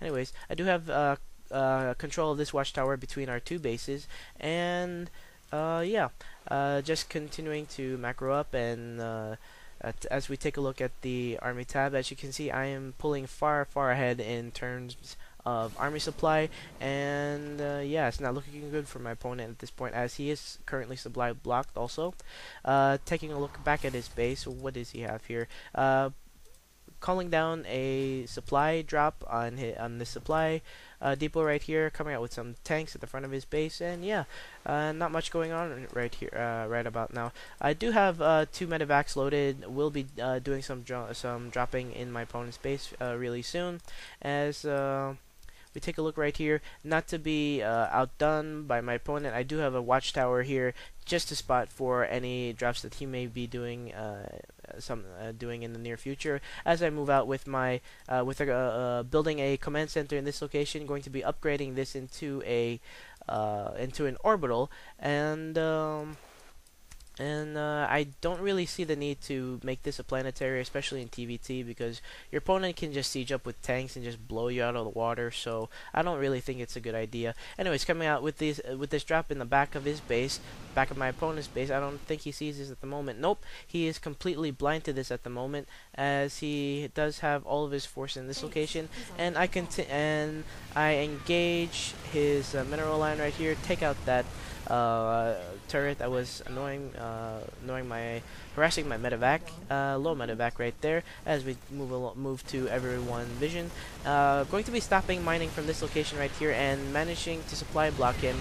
Anyways, I do have control of this watchtower between our two bases, and yeah, just continuing to macro up, and as we take a look at the army tab, as you can see, I am pulling far ahead in terms of army supply, and yeah, it's not looking good for my opponent at this point, as he is currently supply blocked also. Taking a look back at his base, what does he have here? Calling down a supply drop on the supply depot right here, coming out with some tanks at the front of his base, and yeah, not much going on right here, right about now. I do have 2 medevacs loaded. We'll be doing some dropping in my opponent's base really soon, as we take a look right here. Not to be outdone by my opponent, I do have a watchtower here just to spot for any drops that he may be doing doing in the near future. As I move out with my building a command center in this location, going to be upgrading this into an orbital, and I don't really see the need to make this a planetary, especially in TVT, because your opponent can just siege up with tanks and just blow you out of the water. So I don't really think it's a good idea. Anyways, coming out with this drop in the back of his base, back of my opponent's base. I don't think he sees this at the moment. Nope, he is completely blind to this at the moment, as he does have all of his force in this location. And I engage his mineral line right here. Take out that turret that was harassing my medevac, low medevac right there. As we move to everyone vision, going to be stopping mining from this location right here and managing to supply block him.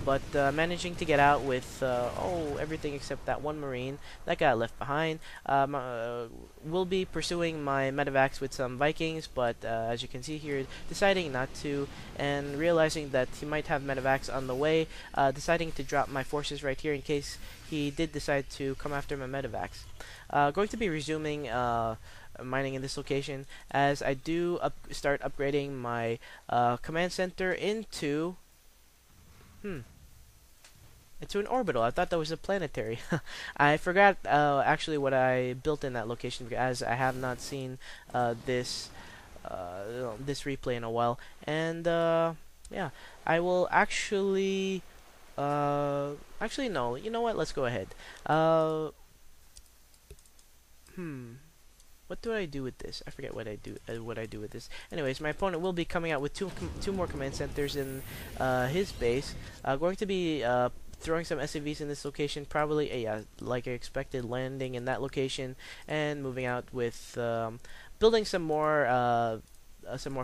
But managing to get out with everything except that one marine that got left behind. We'll be pursuing my medevacs with some Vikings, but as you can see here, deciding not to, and realizing that he might have medevacs on the way, deciding to drop my forces right here in case he did decide to come after my medevacs. Going to be resuming mining in this location, as I do start upgrading my command center into into an orbital. I thought that was a planetary. I forgot actually what I built in that location, as I have not seen this replay in a while. And yeah, I will actually actually no. You know what? Let's go ahead. What do I do with this? I forget what I do with this. Anyways, my opponent will be coming out with two more command centers in his base. Going to be throwing some SCVs in this location, probably yeah, like I expected, landing in that location, and moving out with building some more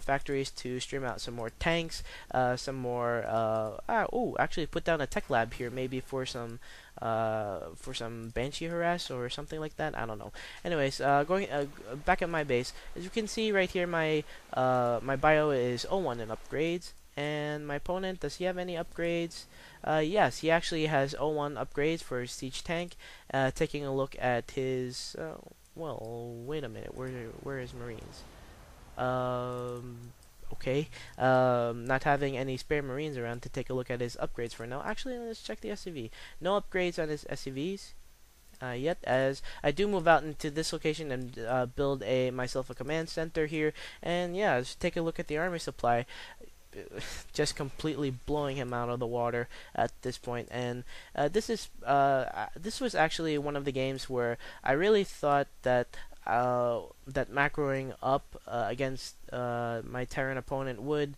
factories to stream out some more tanks, some more actually put down a tech lab here, maybe for some Banshee harass or something like that. I don't know. Anyways, going back at my base, as you can see right here, my bio is 01 in upgrades, and my opponent, does he have any upgrades? Yes, he actually has 01 upgrades for his siege tank. Taking a look at his well, wait a minute, where is Marines? Okay. Not having any spare Marines around to take a look at his upgrades for now. Actually, let's check the SCV. No upgrades on his SCVs yet, as I do move out into this location and build myself a command center here. And yeah, let's take a look at the army supply. Just completely blowing him out of the water at this point. And this was actually one of the games where I really thought that macroing up against my Terran opponent would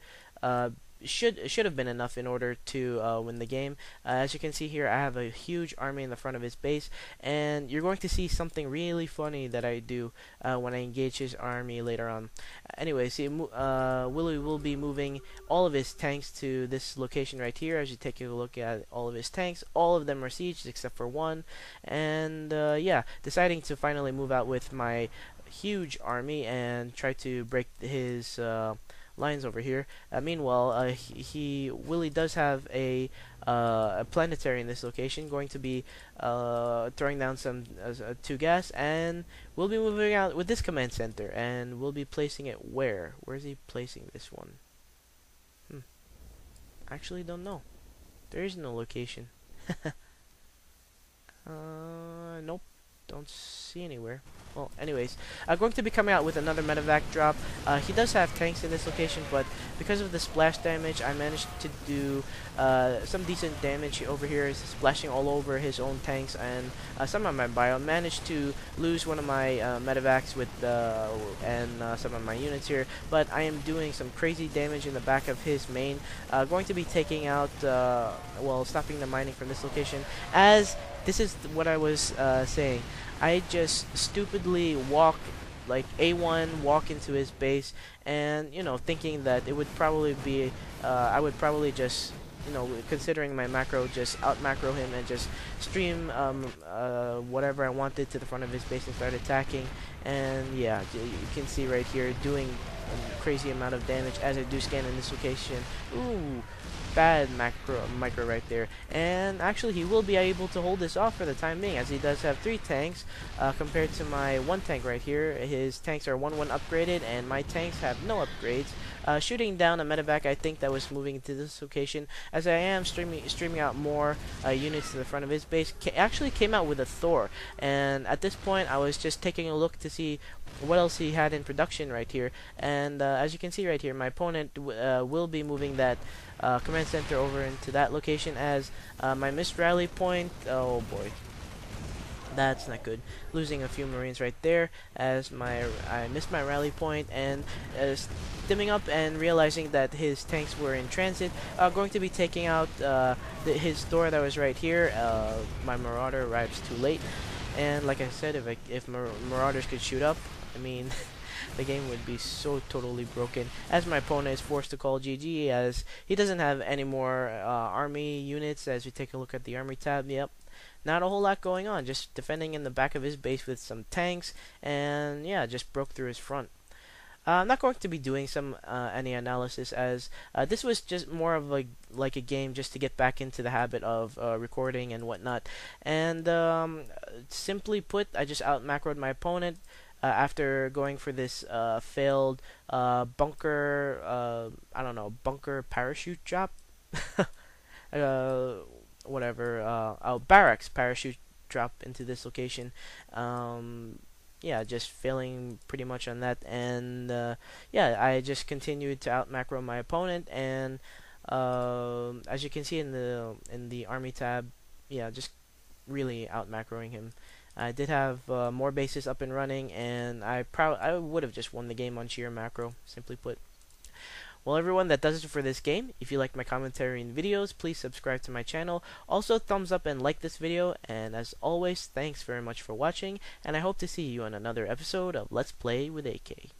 should have been enough in order to win the game. As you can see here, I have a huge army in the front of his base, and you're going to see something really funny that I do when I engage his army later on. Anyways, Willie will be moving all of his tanks to this location right here. As you take a look at all of his tanks, all of them are sieged except for one, and yeah, deciding to finally move out with my huge army and try to break his lines over here. Meanwhile, Willie does have a planetary in this location, going to be throwing down some 2 gas, and we'll be moving out with this command center, and we'll be placing it where? Where is he placing this one? Actually, don't know. There is no location. Nope. don't see anywhere. Well, anyways, going to be coming out with another medevac drop. He does have tanks in this location, but because of the splash damage, I managed to do some decent damage over here, splashing all over his own tanks and some of my bio. Managed to lose one of my medevacs with and some of my units here, but I am doing some crazy damage in the back of his main. Going to be taking out, well, stopping the mining from this location, as this is what I was saying. I just stupidly walk, like A1, walk into his base, and, you know, thinking that it would probably be, I would probably just, you know, considering my macro, just out macro him and just stream whatever I wanted to the front of his base and start attacking. And yeah, you can see right here doing a crazy amount of damage as I do scan in this location. Ooh, bad micro right there, and actually he will be able to hold this off for the time being, as he does have 3 tanks compared to my 1 tank right here. His tanks are 1-1 upgraded, and my tanks have no upgrades. Shooting down a medevac, I think, that was moving into this location, as I am streaming out more units to the front of his base. Actually came out with a Thor, and at this point I was just taking a look to see what else he had in production right here, and as you can see right here, my opponent will be moving that command center over into that location, as my missed rally point, oh boy, that's not good. Losing a few Marines right there, as I missed my rally point, and stimming up and realizing that his tanks were in transit. Going to be taking out his Thor that was right here. My Marauder arrives too late, and like I said, if Marauders could shoot up, I mean, the game would be so totally broken, as my opponent is forced to call GG, as he doesn't have any more army units. As we take a look at the army tab, yep, not a whole lot going on, just defending in the back of his base with some tanks, and yeah, just broke through his front. I'm not going to be doing any analysis, as this was just more of like a game just to get back into the habit of recording and whatnot. And simply put, I just out macroed my opponent after going for this failed bunker, I don't know, bunker parachute drop. Whatever, barracks parachute drop into this location. Yeah, just failing pretty much on that, and yeah, I just continued to out macro my opponent, and as you can see in the army tab, yeah, just really out macroing him. I did have more bases up and running, and I would have just won the game on sheer macro, simply put. Well, everyone, that does it for this game. If you like my commentary and videos, please subscribe to my channel. Also, thumbs up and like this video. And as always, thanks very much for watching, and I hope to see you on another episode of Let's Play with AK.